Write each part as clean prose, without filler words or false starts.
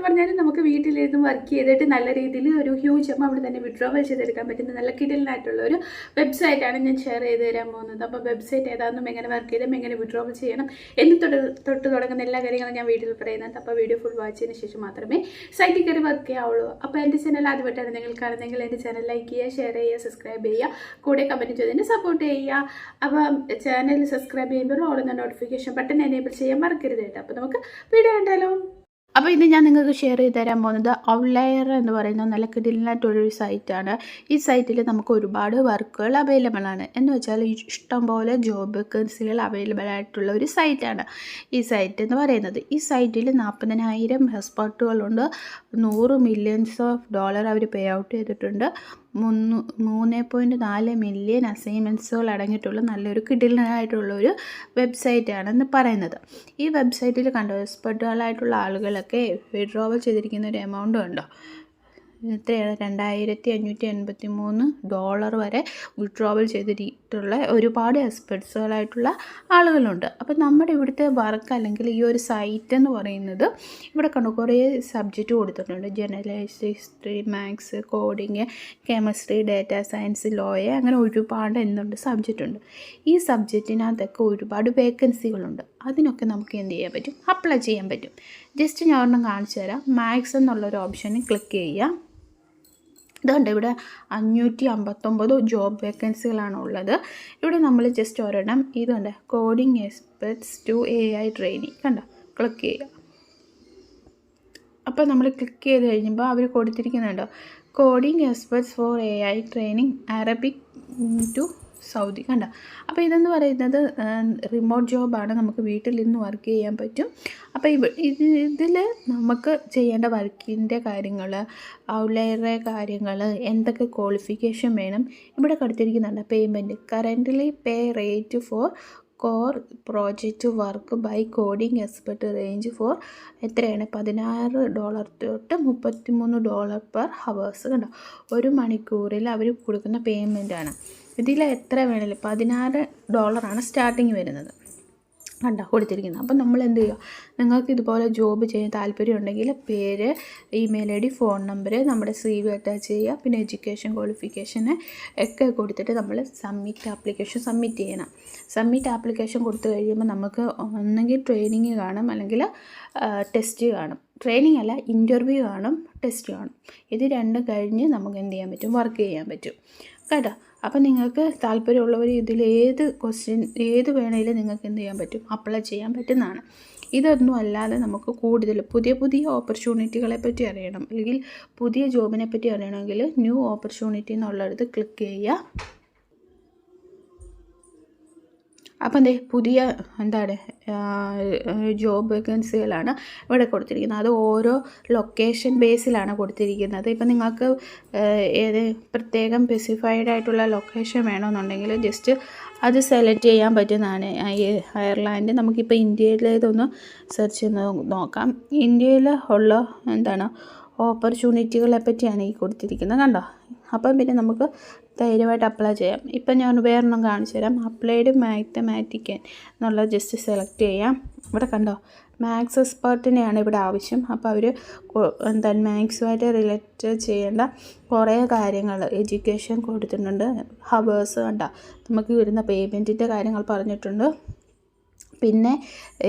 എന്ന് പറഞ്ഞാൽ നമുക്ക് വീട്ടിലിരുന്ന് വർക്ക് ചെയ്തിട്ട് നല്ല രീതിയിൽ ഒരു ഹ്യൂജ് എമൗണ്ട് തന്നെ വിഡ്രോവൽ ചെയ്തെടുക്കാൻ പറ്റുന്ന നല്ല കിടലിനായിട്ടുള്ള ഒരു വെബ്സൈറ്റാണ് ഞാൻ ഷെയർ ചെയ്ത് തരാൻ പോകുന്നത്. അപ്പോൾ വെബ്സൈറ്റ് ഏതാണെന്നും എങ്ങനെ വർക്ക് ചെയ്യണം, എങ്ങനെ വിഡ്രോവൽ ചെയ്യണം എന്ന് തൊട്ട് തുടങ്ങുന്ന എല്ലാ കാര്യങ്ങളും ഞാൻ വീഡിയോയിൽ പറയുന്നുണ്ട്. അപ്പോൾ വീഡിയോ ഫുൾ വാച്ച് ചെയ്തതിന് ശേഷം മാത്രമേ സൈറ്റിൽ കയറി വർക്ക് ചെയ്യാവുള്ളൂ. അപ്പോൾ എൻ്റെ ചാനൽ ആദ്യമായിട്ടാണ് നിങ്ങൾ കാണുന്നതെങ്കിൽ എൻ്റെ ചാനൽ ലൈക്ക് ചെയ്യുക, ഷെയർ ചെയ്യുക, സബ്സ്ക്രൈബ് ചെയ്യുക, കൂടെ കമൻറ്റ് ചെയ്തതിന് സപ്പോർട്ട് ചെയ്യുക. അപ്പം ചാനൽ സബ്സ്ക്രൈബ് ചെയ്യുമ്പോൾ ഓളുന്ന നോട്ടിഫിക്കേഷൻ ബട്ടൺ എനേബിൾ ചെയ്യാൻ മറക്കരുത് കേട്ടോ. അപ്പോൾ നമുക്ക് വീഡിയോ കണ്ടാലോ. അപ്പോൾ ഇത് ഞാൻ നിങ്ങൾക്ക് ഷെയർ ചെയ്ത് തരാൻ പോകുന്നത് ഔട്ട്ലയർ എന്ന് പറയുന്ന നല്ല കിടിലനായിട്ടുള്ളൊരു സൈറ്റാണ്. ഈ സൈറ്റിൽ നമുക്ക് ഒരുപാട് വർക്കുകൾ അവൈലബിൾ ആണ്. എന്ന് വെച്ചാൽ ഇഷ്ടംപോലെ ജോബ് വേക്കൻസികൾ അവൈലബിൾ ആയിട്ടുള്ള ഒരു സൈറ്റാണ് ഈ സൈറ്റ് എന്ന് പറയുന്നത്. ഈ സൈറ്റിൽ 40,000 എക്സ്പെർട്ടുകളുണ്ട്. $100 million അവർ പേ ഔട്ട് ചെയ്തിട്ടുണ്ട്. 3.4 മില്യൺ അസൈൻമെൻറ്റ്സുകൾ അടങ്ങിയിട്ടുള്ള നല്ലൊരു കിടിലനായിട്ടുള്ളൊരു വെബ്സൈറ്റാണെന്ന് പറയുന്നത്. ഈ വെബ്സൈറ്റിൽ കണ്ടോ എക്സ്പെർട്ടുകളായിട്ടുള്ള ആളുകളൊക്കെ വിഡ്രോവൽ ചെയ്തിരിക്കുന്ന ഒരു എമൗണ്ട് കണ്ടോ, എത്രയാണ് $2,583 വരെ വിഡ്രോവൽ ചെയ്തിട്ടുള്ള ഒരുപാട് എക്സ്പെർട്സുകളായിട്ടുള്ള ആളുകളുണ്ട്. അപ്പോൾ നമ്മുടെ ഇവിടുത്തെ വർക്ക് അല്ലെങ്കിൽ ഈ ഒരു സൈറ്റ് എന്ന് പറയുന്നത് ഇവിടെ കണ്ടു കുറേ സബ്ജക്റ്റ് കൊടുത്തിട്ടുണ്ട്. Journalist, history, maths, coding, chemistry, data science, Loya, അങ്ങനെ ഒരുപാട് എന്തുണ്ട് സബ്ജക്റ്റ് ഉണ്ട്. ഈ സബ്ജക്റ്റിനകത്തൊക്കെ ഒരുപാട് വേക്കൻസികളുണ്ട്. അതിനൊക്കെ നമുക്ക് എന്ത് ചെയ്യാൻ പറ്റും, അപ്ലൈ ചെയ്യാൻ പറ്റും. ജസ്റ്റ് ഞാൻ ഒരെണ്ണം കാണിച്ചു തരാം. മാത്സ് എന്നുള്ളൊരു ഓപ്ഷനിൽ ക്ലിക്ക് ചെയ്യുക. ഇതുണ്ട് ഇവിടെ 559 ജോബ് വേക്കൻസികളാണ് ഉള്ളത്. ഇവിടെ നമ്മൾ ജസ്റ്റ് ഒരെണ്ണം ഇതുണ്ട് coding experts to AI training കണ്ടോ, ക്ലിക്ക് ചെയ്യുക. അപ്പോൾ നമ്മൾ ക്ലിക്ക് ചെയ്ത് കഴിയുമ്പോൾ അവർ കൊടുത്തിരിക്കുന്നുണ്ടോ coding experts for AI training Arabic to Saudi കണ്ടോ. അപ്പോൾ ഇതെന്ന് പറയുന്നത് റിമോട്ട് ജോബാണ്, നമുക്ക് വീട്ടിൽ നിന്ന് വർക്ക് ചെയ്യാൻ പറ്റും. അപ്പോൾ ഇതിൽ നമുക്ക് ചെയ്യേണ്ട വർക്കിൻ്റെ കാര്യങ്ങൾ, ഔട്ട്ലയറിലെ കാര്യങ്ങൾ, എന്തൊക്കെ ക്വാളിഫിക്കേഷൻ വേണം ഇവിടെ കൊടുത്തിരിക്കുന്നുണ്ട്. Payment currently pay rate for core project work by coding expert range for എത്രയാണ് $16 തൊട്ട് $33 പെർ ഹവേഴ്സ് കണ്ടോ. ഒരു മണിക്കൂറിൽ അവർ കൊടുക്കുന്ന പേയ്മെൻറ്റാണ്. ഇതിൽ എത്ര വേണമല്ലോ $16 സ്റ്റാർട്ടിങ് വരുന്നത് കണ്ടോ കൊടുത്തിരിക്കുന്നത്. അപ്പം നമ്മൾ എന്ത് ചെയ്യുക, നിങ്ങൾക്ക് ഇതുപോലെ ജോബ് ചെയ്യാൻ താല്പര്യം ഉണ്ടെങ്കിൽ പേര്, ഇമെയിൽ ID, ഫോൺ നമ്പർ, നമ്മുടെ CV അറ്റാച്ച് ചെയ്യുക, പിന്നെ എഡ്യൂക്കേഷൻ ക്വാളിഫിക്കേഷന് ഒക്കെ കൊടുത്തിട്ട് നമ്മൾ ആപ്ലിക്കേഷൻ സബ്മിറ്റ് ചെയ്യണം. സബ്മിറ്റ് ആപ്ലിക്കേഷൻ കൊടുത്തു കഴിയുമ്പോൾ നമുക്ക് ഒന്നെങ്കിൽ ട്രെയിനിങ് കാണും, അല്ലെങ്കിൽ ടെസ്റ്റ് കാണും. ട്രെയിനിങ് അല്ല, ഇൻ്റർവ്യൂ കാണും, ടെസ്റ്റ് കാണും. ഇത് രണ്ടും കഴിഞ്ഞ് നമുക്ക് എന്ത് ചെയ്യാൻ പറ്റും, വർക്ക് ചെയ്യാൻ പറ്റും കേട്ടോ. അപ്പം നിങ്ങൾക്ക് താല്പര്യമുള്ളവർ ഏത് വേണേലും നിങ്ങൾക്ക് എന്ത് ചെയ്യാൻ പറ്റും, അപ്ലൈ ചെയ്യാൻ പറ്റുന്നതാണ്. ഇതൊന്നും അല്ലാതെ നമുക്ക് കൂടുതൽ പുതിയ ഓപ്പർച്യൂണിറ്റികളെ പറ്റി അറിയണം, അല്ലെങ്കിൽ പുതിയ ജോബിനെ പറ്റി അറിയണമെങ്കിൽ ന്യൂ ഓപ്പർച്യൂണിറ്റി എന്നുള്ളിടത്ത് ക്ലിക്ക് ചെയ്യുക. അപ്പം പുതിയ ജോബ് വേക്കൻസികളാണ് ഇവിടെ കൊടുത്തിരിക്കുന്നത്. അത് ഓരോ ലൊക്കേഷൻ ബേസിലാണ് കൊടുത്തിരിക്കുന്നത്. ഇപ്പം നിങ്ങൾക്ക് പ്രത്യേകം സ്പെസിഫൈഡ് ആയിട്ടുള്ള ലൊക്കേഷൻ വേണമെന്നുണ്ടെങ്കിൽ ജസ്റ്റ് അത് സെലക്ട് ചെയ്യാൻ പറ്റുന്നതാണ്. അയർലാൻഡ്, നമുക്കിപ്പോൾ ഇന്ത്യയിലേതൊന്ന് സെർച്ച് ചെയ്ത് നോക്കാം. ഇന്ത്യയിൽ ഉള്ള ഓപ്പർച്യൂണിറ്റികളെ പറ്റിയാണ് ഈ കൊടുത്തിരിക്കുന്നത് കണ്ടോ. അപ്പം പിന്നെ നമുക്ക് ധൈര്യമായിട്ട് അപ്ലൈ ചെയ്യാം. ഇപ്പം ഞാൻ വേറൊന്നും കാണിച്ചു തരാം. അപ്ലൈഡ് മാത്തമാറ്റിക്കൻ എന്നുള്ളത് ജസ്റ്റ് സെലക്ട് ചെയ്യാം. ഇവിടെ കണ്ടോ മാത്സ് എക്സ്പെർട്ടിനെയാണ് ഇവിടെ ആവശ്യം. അപ്പോൾ അവർ മാത്സുമായിട്ട് റിലേറ്റ് ചെയ്യേണ്ട കുറേ കാര്യങ്ങൾ എഡ്യൂക്കേഷൻ കൊടുത്തിട്ടുണ്ട്. ഹവേഴ്സ് കണ്ടോ, നമുക്ക് വരുന്ന പേയ്മെൻറ്റിൻ്റെ കാര്യങ്ങൾ പറഞ്ഞിട്ടുണ്ട്. പിന്നെ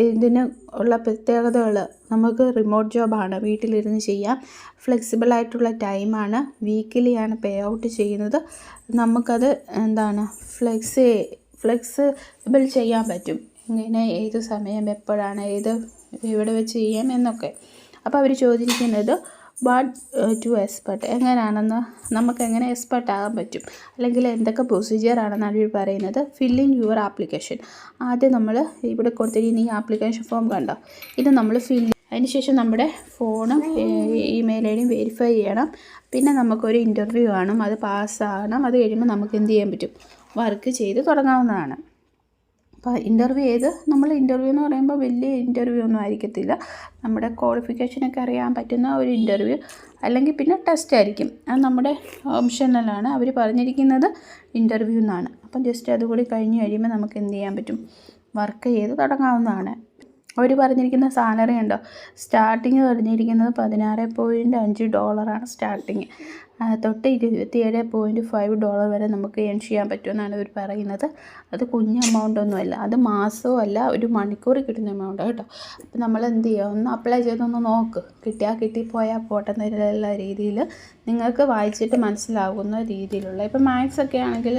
ഇതിന് ഉള്ള പ്രത്യേകതകൾ, നമുക്ക് റിമോട്ട് ജോബാണ്, വീട്ടിലിരുന്ന് ചെയ്യാം. ഫ്ലെക്സിബിളായിട്ടുള്ള ടൈമാണ്, വീക്കിലിയാണ് പേ ഔട്ട് ചെയ്യുന്നത്. നമുക്കത് ഫ്ലെക്സിബിൾ ചെയ്യാൻ പറ്റും, ഇങ്ങനെ ഏത് സമയം എപ്പോഴാണ് എവിടെ വെച്ച് ചെയ്യാം എന്നൊക്കെ. അപ്പോൾ അവർ ചോദിച്ചിരിക്കുന്നത് വാട്ട് ടു എക്സ്പെർട്ട്, എങ്ങനെയാണെന്ന് നമുക്ക് എങ്ങനെ എക്സ്പെർട്ട് ആകാൻ പറ്റും, അല്ലെങ്കിൽ എന്തൊക്കെ പ്രൊസീജിയറാണെന്ന് അവർ പറയുന്നത്. ഫില്ലിങ് യുവർ ആപ്ലിക്കേഷൻ, ആദ്യം നമ്മൾ ഇവിടെ കൊടുത്തിരിക്കുന്ന ഈ ആപ്ലിക്കേഷൻ ഫോം കണ്ടോ, ഇത് നമ്മൾ അതിനുശേഷം നമ്മുടെ ഫോണും ഇമെയിൽ ID വെരിഫൈ ചെയ്യണം. പിന്നെ നമുക്കൊരു ഇൻ്റർവ്യൂ കാണും, അത് പാസ്സാകണം. അത് കഴിയുമ്പോൾ നമുക്ക് എന്ത് ചെയ്യാൻ പറ്റും, വർക്ക് ചെയ്ത് തുടങ്ങാവുന്നതാണ്. അപ്പോൾ ഇൻ്റർവ്യൂ എന്ന് പറയുമ്പോൾ വലിയ ഇൻ്റർവ്യൂ ഒന്നും ആയിരിക്കത്തില്ല, നമ്മുടെ ക്വാളിഫിക്കേഷനൊക്കെ അറിയാൻ പറ്റുന്ന ഒരു ഇൻ്റർവ്യൂ, അല്ലെങ്കിൽ പിന്നെ ടെസ്റ്റ് ആയിരിക്കും. അത് നമ്മുടെ ഓപ്ഷണലാണ്. അവർ പറഞ്ഞിരിക്കുന്നത് ഇൻ്റർവ്യൂ എന്നാണ്. അപ്പം ജസ്റ്റ് അതുകൂടി കഴിഞ്ഞ് കഴിയുമ്പോൾ നമുക്ക് എന്ത് ചെയ്യാൻ പറ്റും, വർക്ക് ചെയ്ത് തുടങ്ങാവുന്നതാണ്. അവർ പറഞ്ഞിരിക്കുന്ന സാലറി ഉണ്ടോ, സ്റ്റാർട്ടിങ് പറഞ്ഞിരിക്കുന്നത് $16.5 സ്റ്റാർട്ടിങ്, തൊട്ട് $27.5 വരെ നമുക്ക് ഏൺ ചെയ്യാൻ പറ്റുമെന്നാണ് അവർ പറയുന്നത്. അത് കുഞ്ഞ് എമൗണ്ടൊന്നുമല്ല, അത് മാസവും അല്ല, ഒരു മണിക്കൂർ കിട്ടുന്ന എമൗണ്ട് കേട്ടോ. അപ്പോൾ നമ്മൾ എന്ത് ചെയ്യുക, ഒന്ന് അപ്ലൈ ചെയ്തൊന്ന് നോക്ക്, കിട്ടിയാൽ കിട്ടിപ്പോയാൽ പോട്ടെന്നുള്ള രീതിയിൽ നിങ്ങൾക്ക് വായിച്ചിട്ട് മനസ്സിലാകുന്ന രീതിയിലുള്ള. ഇപ്പോൾ മാത്സ് ഒക്കെ ആണെങ്കിൽ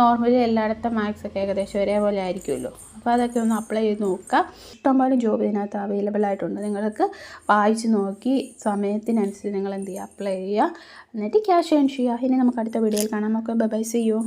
നോർമലി എല്ലായിടത്തും മാത്സ് ഒക്കെ ഏകദേശം ഒരേപോലെ ആയിരിക്കുമല്ലോ. അപ്പോൾ അതൊക്കെ ഒന്ന് അപ്ലൈ ചെയ്ത് നോക്കുക. ഇഷ്ടംപോലെ ജോബ് ഇതിനകത്ത് അവൈലബിൾ ആയിട്ടുണ്ട്. നിങ്ങൾക്ക് വായിച്ച് നോക്കി സമയത്തിനനുസരിച്ച് നിങ്ങൾ എന്ത് ചെയ്യുക, അപ്ലൈ ചെയ്യുക, എന്നിട്ട് ക്യാഷ് ഏൺ ചെയ്യുക. ഇനി നമുക്ക് അടുത്ത വീഡിയോയിൽ കാണാം. നമുക്ക് ബൈ ബൈ, സീ യു.